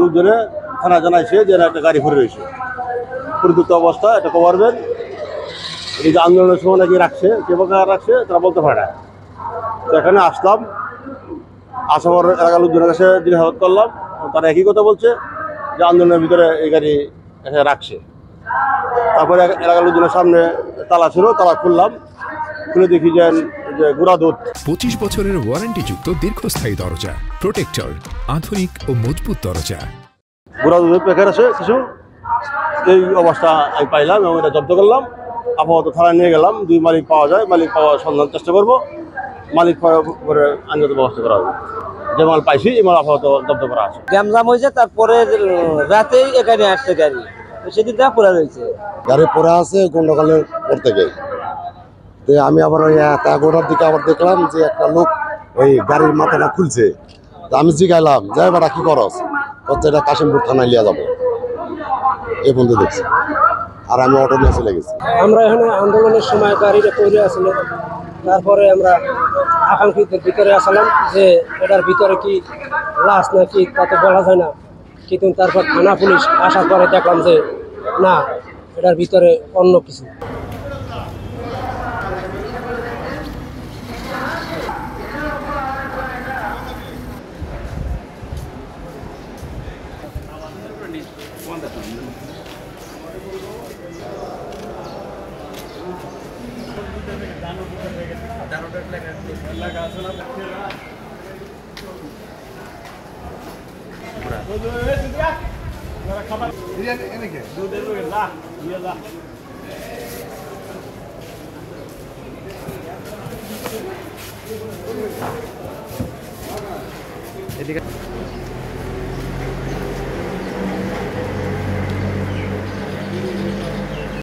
লোকজনে থানা জানাইছে যে একটা গাড়ি পড়ে রয়েছে পরিত্যক্ত অবস্থা, একটা কভার ভ্যান। এই যে আন্দোলনের সময় নাকি রাখছে, কে রাখছে তারা বলতে পারে না। তো এখানে আসলাম, আসার পর এলাকার লোকজনের কাছে জিজ্ঞাসাবাদ করলাম, তারা একই কথা বলছে যে আন্দোলনের ভিতরে এই গাড়ি এখানে রাখছে। তারপরে এলাকার লোকজনের সামনে তালা ছিল, তালা খুললাম, খুলে দেখি যে গুড়া দুধ। 25 বছরের ওয়ারেন্টিযুক্ত দীর্ঘস্থায়ী দরজা প্রোটেক্টর, আধুনিক ও মজবুত দরজা। গুড়া দুধের প্যাকেট আছে কিছু, এই অবস্থা আমি পাইলাম এবং এটা জব্দ করলাম। আপাতত থানায় নিয়ে গেলাম, 2 মালিক পাওয়া যায়, মালিক পাওয়ার সন্ধান চেষ্টা করবো। মালিক করে আইনগত ব্যবস্থা করা হবে। যে মাল পাইছি এই মাল আপাতত জব্দ করা আছে। গ্যামজাম হয়েছে, তারপরে রাতেই এখানে আসছে গাড়ি, সেদিন যা পড়া রয়েছে গাড়ি পড়ে আছে গন্ডকালের পর থেকে। আমি আবার ওই 11টার দিকে আবার দেখলাম যে একটা লোক ওই গাড়ির মাথাটা খুলছে। আমি জিগাইলাম যাই বেটা কি করস, হচ্ছে এটা কাশিমপুর থানায় লিয়া যাবো, এই বন্ধু দেখছি। আর আমি অটো নিয়ে চলে গেছি। আমরা এখানে আন্দোলনের সময় গাড়িটা পড়ে আসলে, তারপরে আমরা আকাঙ্ক্ষিতের ভিতরে আসলাম যে এটার ভিতরে কি লাশ নাকি তা তো বলা যায় না। কিন্তু তারপর থানা পুলিশ আসার পরে দেখলাম যে না, এটার ভিতরে অন্য কিছু। এদিকে